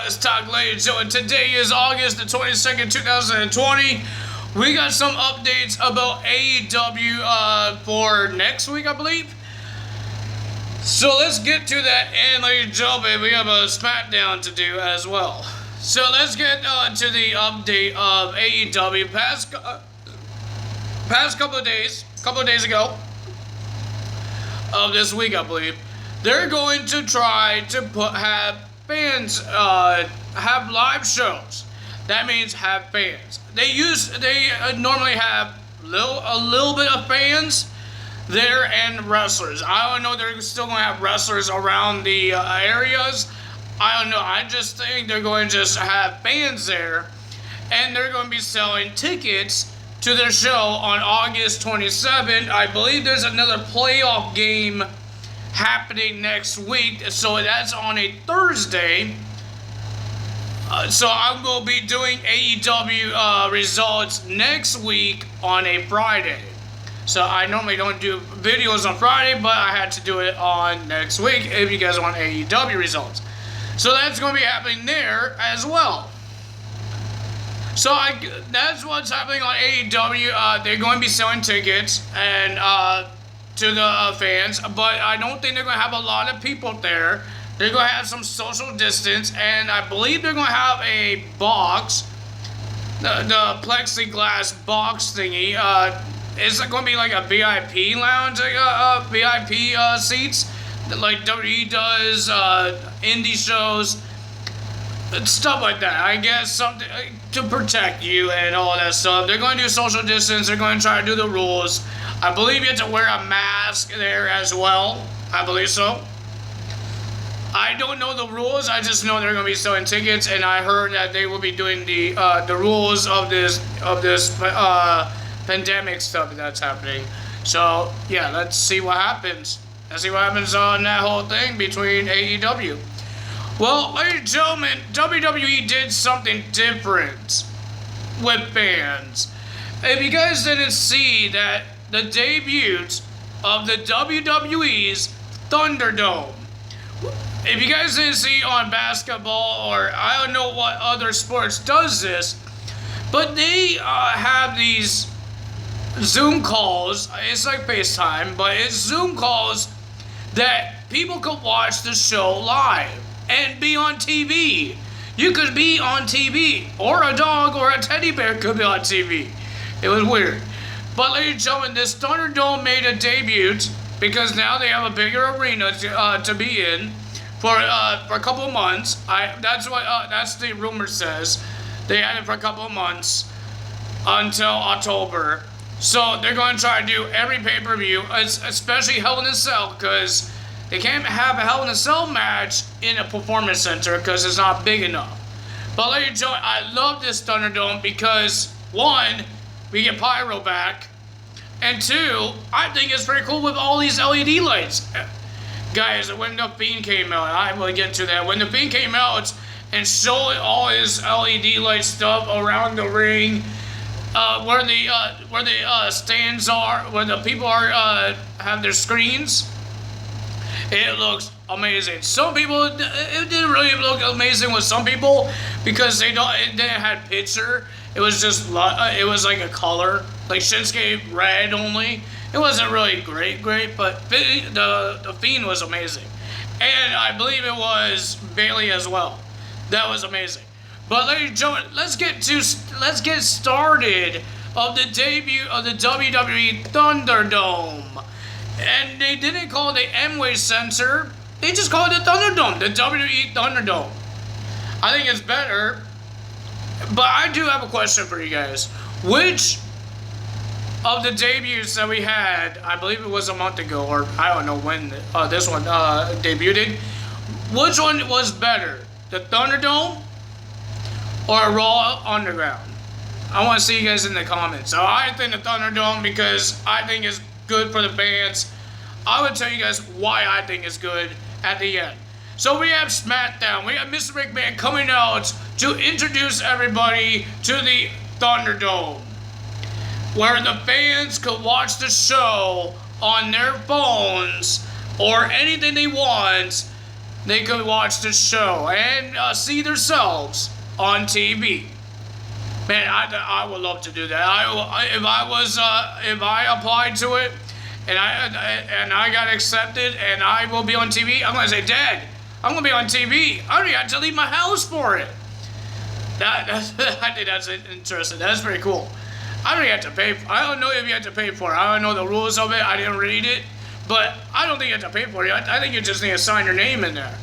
It's Talk Lady Joe, and today is August the 22nd, 2020. We got some updates about AEW for next week, I believe. So let's get to that, and ladies and gentlemen, we have a SmackDown to do as well. So let's get to the update of AEW. Past couple of days ago of this week, I believe, they're going to try to have fans have live shows. That means have fans. They normally have a little bit of fans there and wrestlers. I don't know, they're still going to have wrestlers around the areas. I don't know. I just think they're going to just have fans there, and they're going to be selling tickets to their show on August 27th. I believe there's another playoff game happening next week, so that's on a Thursday. So I'm going to be doing AEW results next week on a Friday. So I normally don't do videos on Friday, but I had to do it on next week if you guys want AEW results. So that's going to be happening there as well. So that's what's happening on AEW. They're going to be selling tickets and to the fans, but I don't think they're going to have a lot of people there. They're going to have some social distance, and I believe they're going to have a box, the plexiglass box thingy. It's going to be like a VIP lounge, VIP seats, like WWE does, indie shows, and stuff like that. I guess something to protect you and all that stuff. They're going to do social distance. They're going to try to do the rules. I believe you have to wear a mask there as well. I believe so. I don't know the rules. I just know they're going to be selling tickets, and I heard that they will be doing the rules of this pandemic stuff that's happening. So yeah, let's see what happens. Let's see what happens on that whole thing between AEW. Well, ladies and gentlemen, WWE did something different with fans. If you guys didn't see that, the debut of the WWE's Thunderdome. If you guys didn't see on basketball, or I don't know what other sports does this, but they have these Zoom calls. It's like FaceTime, but it's Zoom calls that people could watch the show live and be on TV. You could be on TV, or a dog or a teddy bear could be on TV. It was weird. But ladies and gentlemen, this Thunderdome made a debut because now they have a bigger arena to be in for a couple of months. That's the rumor says. They had it for a couple of months until October. So they're going to try to do every pay-per-view, especially Hell in a Cell, because they can't have a Hell in a Cell match in a performance center because it's not big enough. But ladies and gentlemen, I love this Thunderdome because, one, we get Pyro back, and two, I think it's pretty cool with all these LED lights. Guys, when The Fiend came out, I will get to that. When The Fiend came out and showed all his LED light stuff around the ring, where the stands are, where the people are have their screens, it looks amazing. Some people, it didn't really look amazing with some people because it didn't have picture. It was just it was like a color, like Shinsuke red only. It wasn't really great, but the Fiend was amazing, and I believe it was Bailey as well. That was amazing. But ladies and gentlemen, let's get started of the debut of the WWE Thunderdome. And they didn't call it the Amway Center. They just called it the Thunderdome, the WWE Thunderdome. I think it's better. But I do have a question for you guys. Which of the debuts that we had, I believe it was a month ago, or I don't know when this one debuted, which one was better? The Thunderdome or Raw Underground? I want to see you guys in the comments. So I think the Thunderdome because I think it's good for the fans. I will tell you guys why I think it's good at the end. So we have SmackDown. We have Mr. McMahon coming out to introduce everybody to the Thunderdome, where the fans could watch the show on their phones or anything they want they could watch the show and see themselves on TV. Man, I would love to do that. If I applied to it and I got accepted and I will be on TV, I'm gonna say, Dad, I'm gonna be on TV. I don't even have to leave my house for it. I think that's interesting. That's pretty cool. I don't even have to pay. I don't know if you have to pay for it. I don't know the rules of it. I didn't read it, but I don't think you have to pay for it. I think you just need to sign your name in there.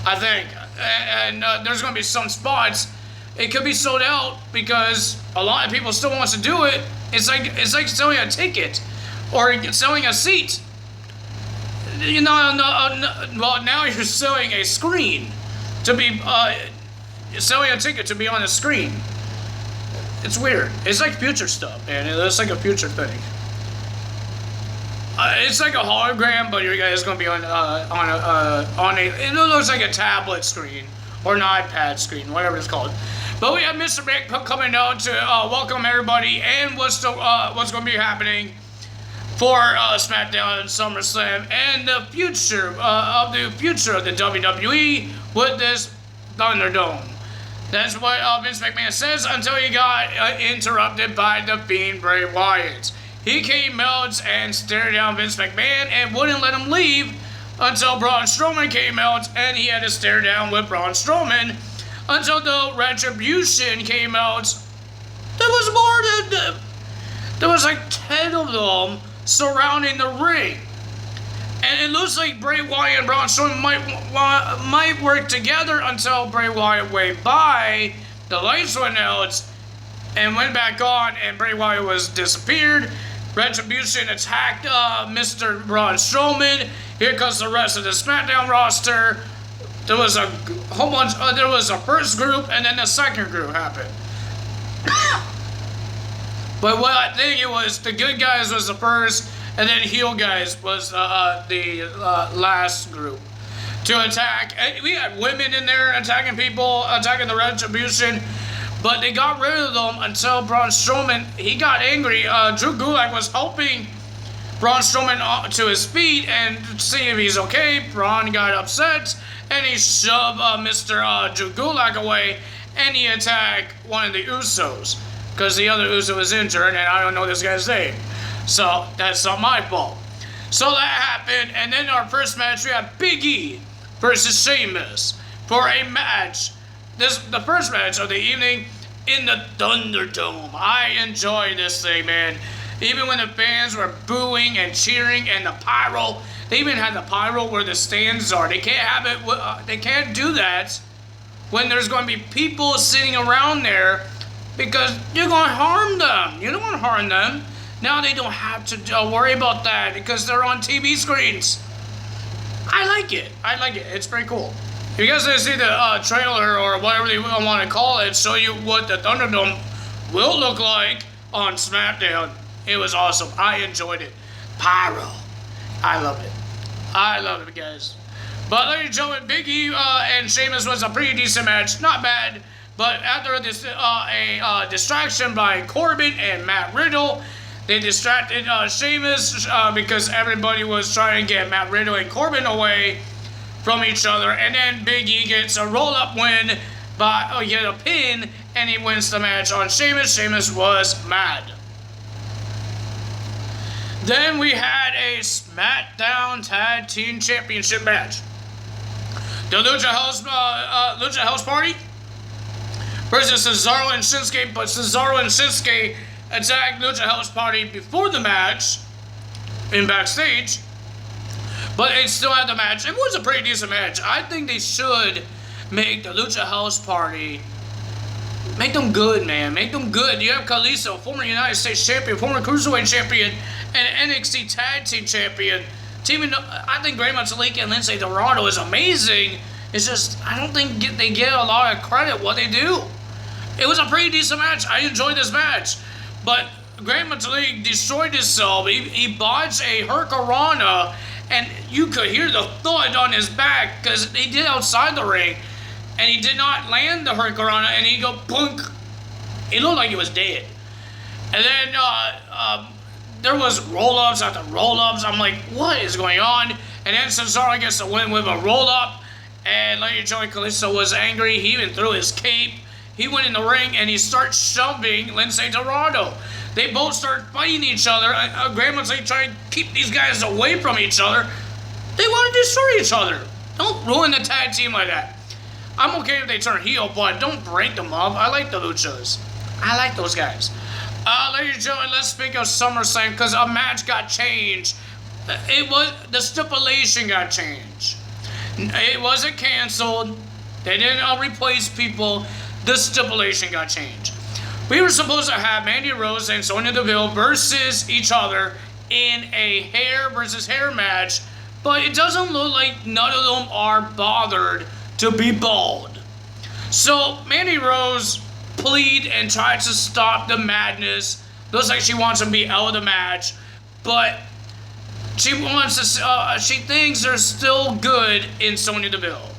I think, and there's gonna be some spots. It could be sold out because a lot of people still wants to do it. It's like selling a ticket or selling a seat. You know, well, now you're selling a screen to be selling a ticket to be on a screen. It's weird. It's like future stuff, man. It's like a future thing. It's like a hologram, but your guys gonna be on a. It looks like a tablet screen or an iPad screen, whatever it's called. But we have Mr. Mick coming out to welcome everybody and what's going to be happening for SmackDown and SummerSlam and the future of the WWE with this Thunderdome. That's what Vince McMahon says until he got interrupted by the Fiend Bray Wyatt. He came out and stared down Vince McMahon and wouldn't let him leave until Braun Strowman came out and he had to stare down with Braun Strowman. Until the Retribution came out, there was like 10 of them surrounding the ring. And it looks like Bray Wyatt and Braun Strowman might work together until Bray Wyatt went by, the lights went out, and went back on, and Bray Wyatt was disappeared. Retribution attacked Mr. Braun Strowman. Here comes the rest of the SmackDown roster. There was a whole bunch. There was a first group, and then the second group happened. But what I think it was, the good guys was the first, and then heel guys was the last group to attack. And we had women in there attacking people, attacking the Retribution, but they got rid of them until Braun Strowman. He got angry. Drew Gulak was helping Braun Strowman to his feet and see if he's okay. Braun got upset. And he shoved Mr. Drew Gulak away, and he attacked one of the Usos, because the other Uso was injured, and I don't know this guy's name. So, that's not my fault. So that happened, and then our first match, we had Big E versus Sheamus for a match. The first match of the evening in the Thunderdome. I enjoyed this thing, man. Even when the fans were booing and cheering, and the pyro. They even had the pyro where the stands are. They can't have it. They can't do that when there's going to be people sitting around there because you're going to harm them. You don't want to harm them. Now they don't have to worry about that because they're on TV screens. I like it. I like it. It's pretty cool. If you guys didn't see the trailer or whatever you want to call it, show you what the Thunderdome will look like on SmackDown. It was awesome. I enjoyed it. Pyro. I love it. I love it, guys. But ladies and gentlemen, Big E and Sheamus was a pretty decent match. Not bad. But after this, a distraction by Corbin and Matt Riddle, they distracted Sheamus because everybody was trying to get Matt Riddle and Corbin away from each other. And then Big E gets a roll-up win by get a pin, and he wins the match on Sheamus. Sheamus was mad. Then we had a SmackDown Tag Team Championship match. The Lucha House Party versus Cesaro and Shinsuke, but Cesaro and Shinsuke attacked Lucha House Party before the match in backstage, but it still had the match. It was a pretty decent match. I think they should make the Lucha House Party, make them good, man. Make them good. You have Kalisto, former United States champion, former Cruiserweight champion, and NXT Tag Team champion. I think Great Muta and Lindsay Dorado is amazing. It's just, I don't think they get a lot of credit what they do. It was a pretty decent match. I enjoyed this match. But Great Muta destroyed himself. He botched a Hurricanrana, and you could hear the thud on his back because he did outside the ring. And he did not land the Hurricanrana, and he go punk. It looked like he was dead. And then there was roll-ups after roll-ups. I'm like, what is going on? And then Cesaro gets the win with a roll-up. And Lady Joey Kalisto was angry. He even threw his cape. He went in the ring and he starts shoving Lindsay Dorado. They both start fighting each other. Grandma's like trying to keep these guys away from each other. They want to destroy each other. Don't ruin the tag team like that. I'm okay if they turn heel, but don't break them up. I like the Luchas. I like those guys. Ladies and gentlemen, let's speak of SummerSlam because a match got changed. The stipulation got changed. It wasn't canceled. They didn't replace people. The stipulation got changed. We were supposed to have Mandy Rose and Sonya Deville versus each other in a hair versus hair match, but it doesn't look like none of them are bothered to be bald. So Mandy Rose plead and tried to stop the madness. Looks like she wants to be out of the match, but she wants to. She thinks they're still good in Sonya Deville.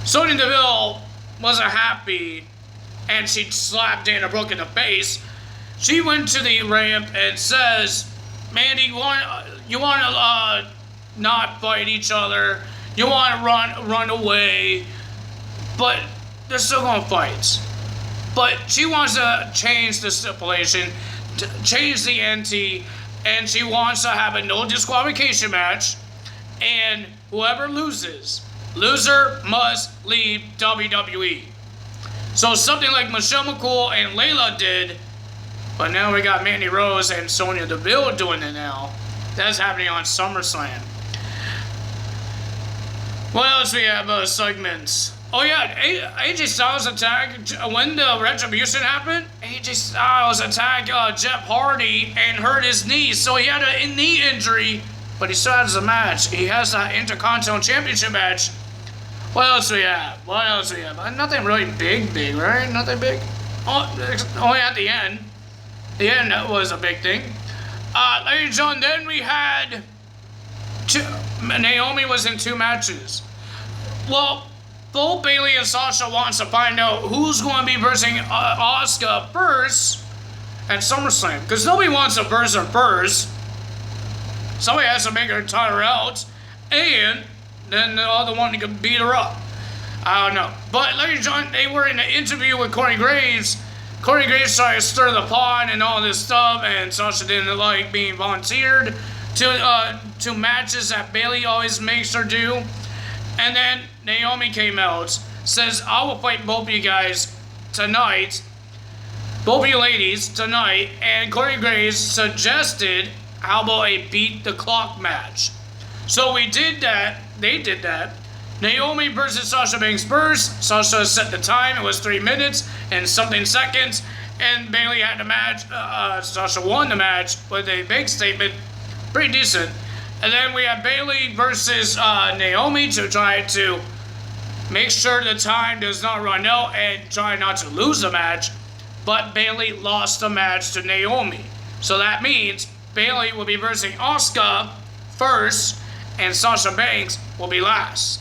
Sonya Deville wasn't happy, and she slapped Dana Brooke in the face. She went to the ramp and says, "Mandy, you want to not fight each other? You want to run away, but they're still gonna fight." But she wants to change the stipulation, change the NT, and she wants to have a no disqualification match, and whoever loser must leave WWE. So something like Michelle McCool and Layla did, but now we got Mandy Rose and Sonya Deville doing it now. That's happening on SummerSlam. What else we have segments? Oh yeah, AJ Styles attacked, when the Retribution happened, AJ Styles attacked Jeff Hardy and hurt his knee. So he had a knee injury, but he still has a match. He has that Intercontinental Championship match. What else we have? Nothing really big, right? Nothing big. Only at the end. The end was a big thing. Ladies and gentlemen, then we had Naomi was in 2 matches. Well, both Bayley and Sasha wants to find out who's going to be versing Asuka first at SummerSlam. Because nobody wants to verse her first. Somebody has to make her tire out. And then the other one can beat her up. I don't know. But ladies and gentlemen, they were in an interview with Corey Graves. Corey Graves tried to stir the pot and all this stuff. And Sasha didn't like being volunteered to matches that Bayley always makes her do. And then Naomi came out, says, "I will fight both of you guys tonight, both of you ladies tonight." And Corey Graves suggested, how about a beat the clock match? So we did that. They did that. Naomi versus Sasha Banks first. Sasha set the time. It was 3 minutes and something seconds. And Bayley had the match. Sasha won the match with a big statement. Pretty decent. And then we have Bayley versus Naomi to try to make sure the time does not run out and try not to lose the match. But Bayley lost the match to Naomi. So that means Bayley will be versing Asuka first and Sasha Banks will be last.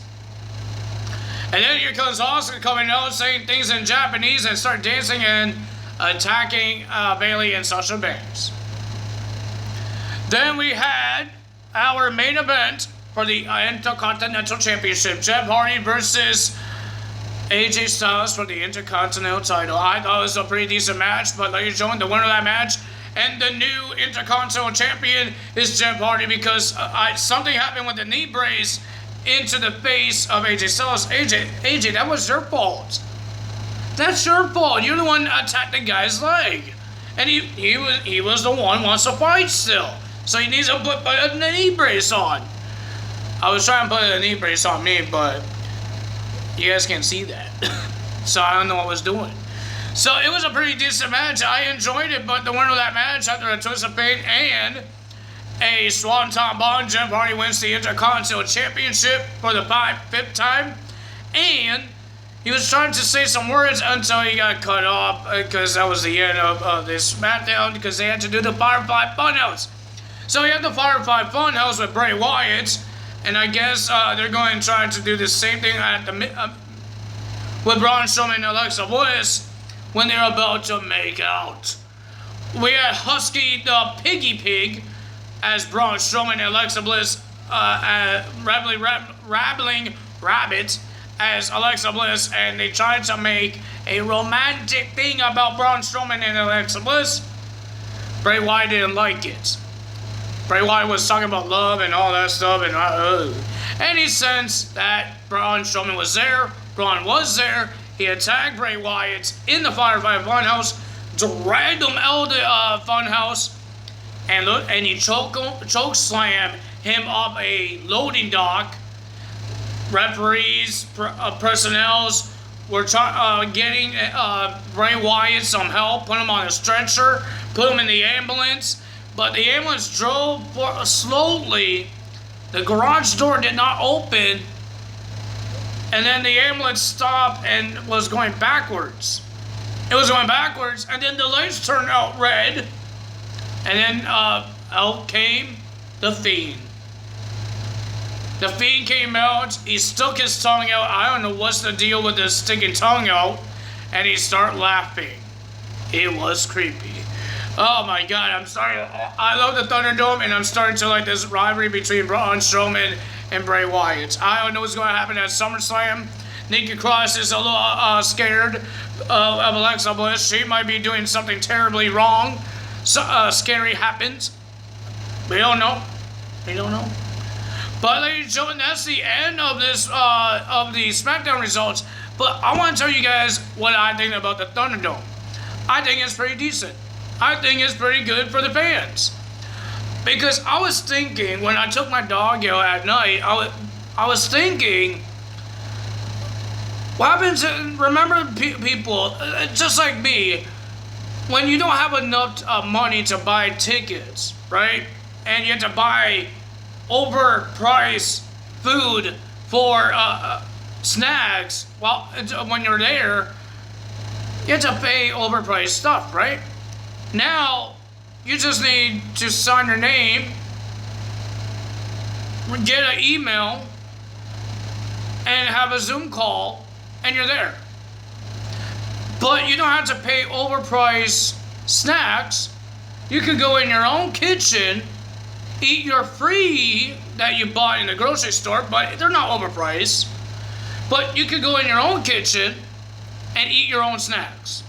And then here comes Asuka coming out saying things in Japanese and start dancing and attacking Bayley and Sasha Banks. Then we had our main event for the Intercontinental Championship. Jeff Hardy versus AJ Styles for the Intercontinental title. I thought it was a pretty decent match, but ladies and gentlemen, the winner of that match and the new Intercontinental Champion is Jeff Hardy because something happened with the knee brace into the face of AJ Styles. AJ, that was your fault. That's your fault. You're the one that attacked the guy's leg. And he was the one who wants to fight still. So he needs to put a knee brace on. I was trying to put a knee brace on me, but you guys can't see that. So I don't know what I was doing. So it was a pretty decent match. I enjoyed it, but the winner of that match, after a twist of fate and a Swanton Bomb, Jeff Hardy wins the Intercontinental Championship for the 5th time. And he was trying to say some words until he got cut off because that was the end of this SmackDown because they had to do the Firefly Funhouse. So we had the Firefly Funhouse with Bray Wyatt, and I guess they're going to try to do the same thing at the with Braun Strowman and Alexa Bliss when they're about to make out. We had Husky the Piggy Pig as Braun Strowman and Alexa Bliss rabbling rabbit as Alexa Bliss, and they tried to make a romantic thing about Braun Strowman and Alexa Bliss. Bray Wyatt didn't like it. Bray Wyatt was talking about love and all that stuff, and he sensed that Braun Strowman was there. Braun was there. He attacked Bray Wyatt in the Firefly Funhouse, dragged him out of the Funhouse, and he choke slammed him up a loading dock. Referees, personnels were getting Bray Wyatt some help, put him on a stretcher, put him in the ambulance, but the ambulance drove slowly. The garage door did not open, and then the ambulance stopped and was going backwards. It was going backwards, and then the lights turned out red, and then out came the Fiend. The Fiend came out, he stuck his tongue out. I don't know what's the deal with this sticking tongue out, and he started laughing. It was creepy. Oh my God, I love the Thunderdome, and I'm starting to like this rivalry between Braun Strowman and Bray Wyatt. I don't know what's going to happen at SummerSlam. Nikki Cross is a little scared of Alexa Bliss. She might be doing something terribly wrong. Scary happens. We don't know. We don't know. But ladies and gentlemen, that's the end of this of the SmackDown results. But I want to tell you guys what I think about the Thunderdome. I think it's pretty decent. I think it's pretty good for the fans. Because I was thinking, when I took my dog out at night, I was thinking, what happens, remember people, just like me, when you don't have enough money to buy tickets, right? And you have to buy overpriced food for snacks, well, when you're there, you have to pay overpriced stuff, right? Now, you just need to sign your name, get an email, and have a Zoom call, and you're there. But you don't have to pay overpriced snacks. You can go in your own kitchen, eat your free that you bought in the grocery store, but they're not overpriced. But you could go in your own kitchen and eat your own snacks.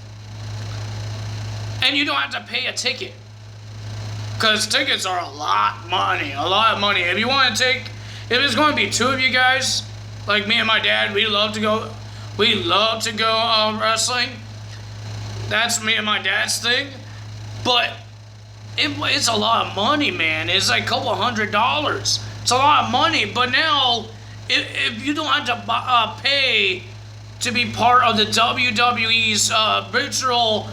And you don't have to pay a ticket. Because tickets are a lot of money. If you want to if it's going to be two of you guys, like me and my dad, we love to go wrestling. That's me and my dad's thing. But it's a lot of money, man. It's like a couple $100. It's a lot of money. But now, if you don't have to pay to be part of the WWE's virtual,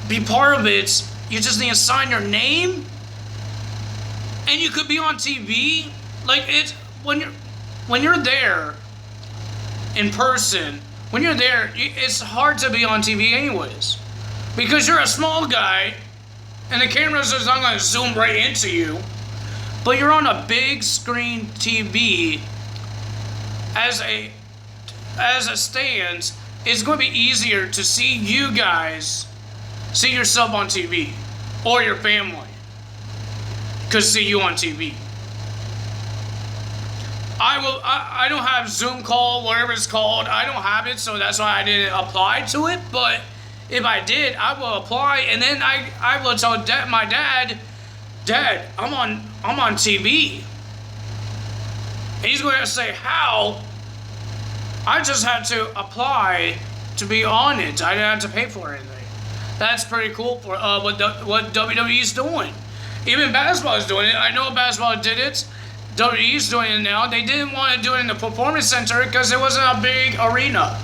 be part of it, you just need to sign your name, and you could be on TV. Like, it's when you're there in person. When you're there, it's hard to be on TV anyways, because you're a small guy, and the camera's just not going to zoom right into you. But you're on a big screen TV. As it stands, it's going to be easier to see you guys. See yourself on TV, or your family could see you on TV. I don't have Zoom call, whatever it's called. I don't have it, so that's why I didn't apply to it. But if I did, I will apply, and then I will tell my dad, Dad, I'm on TV. And he's going to say, how? I just had to apply to be on it. I didn't have to pay for anything. That's pretty cool for what WWE's doing. Even basketball is doing it. I know basketball did it. WWE's doing it now. They didn't want to do it in the Performance Center because it wasn't a big arena.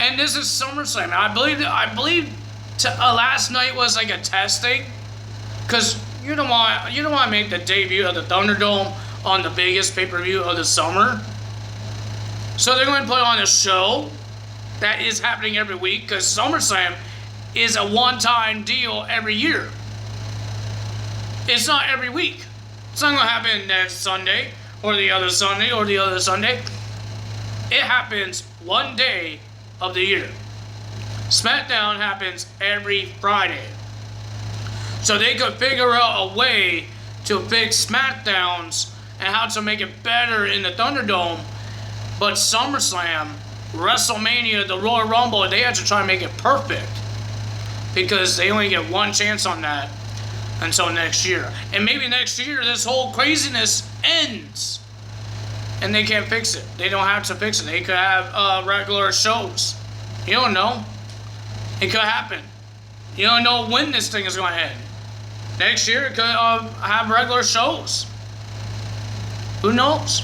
And this is SummerSlam. I believe last night was like a testing, because you don't want to make the debut of the Thunderdome on the biggest pay-per-view of the summer. So they're going to put on a show that is happening every week, because SummerSlam is a one-time deal every year. It's not every week. It's not going to happen next Sunday, or the other Sunday, or the other Sunday. It happens one day of the year. SmackDown happens every Friday. So they could figure out a way to fix SmackDowns and how to make it better in the Thunderdome. But SummerSlam, WrestleMania, the Royal Rumble, they had to try and make it perfect because they only get one chance on that until next year. And maybe next year this whole craziness ends and they can't fix it. They don't have to fix it. They could have regular shows. You don't know. It could happen. You don't know when this thing is going to end. Next year it could have regular shows. Who knows?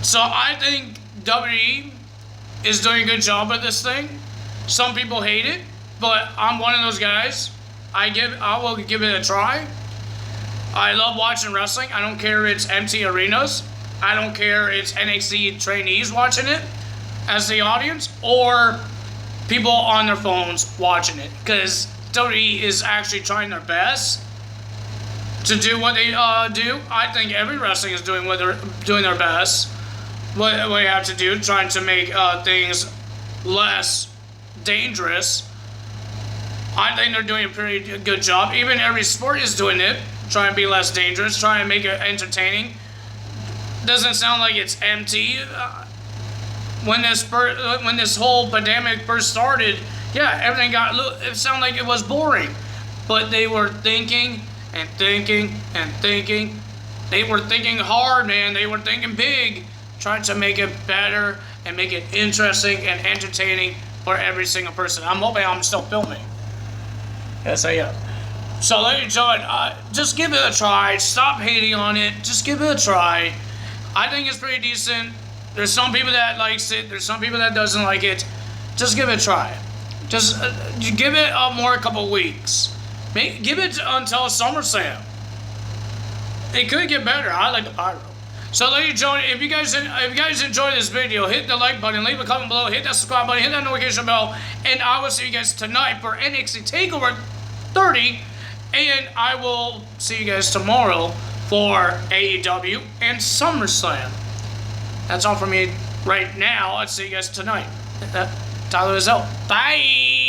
So I think WWE is doing a good job with this thing. Some people hate it, but I'm one of those guys. I will give it a try. I love watching wrestling. I don't care if it's empty arenas. I don't care if it's NXT trainees watching it as the audience or people on their phones watching it. Because WWE is actually trying their best to do what they do. I think every wrestling is doing their best. What they have to do, trying to make things less dangerous. I think they're doing a pretty good job. Even every sport is doing it, trying to be less dangerous, trying to make it entertaining. Doesn't sound like it's empty. When this whole pandemic first started, yeah, everything it sounded like it was boring. But they were thinking and thinking and thinking. They were thinking hard, man. They were thinking big, trying to make it better and make it interesting and entertaining for every single person. I'm hoping I'm still filming. Yes, I am. So, ladies and gentlemen, just give it a try. Stop hating on it. Just give it a try. I think it's pretty decent. There's some people that likes it. There's some people that doesn't like it. Just give it a try. Just give it a couple weeks. Give it until SummerSlam. It could get better. I like the pyro. So, ladies and gentlemen, if you guys enjoyed this video, hit the like button, leave a comment below, hit that subscribe button, hit that notification bell, and I will see you guys tonight for NXT TakeOver 30, and I will see you guys tomorrow for AEW and SummerSlam. That's all from me right now. I'll see you guys tonight. Tyler is out. Bye!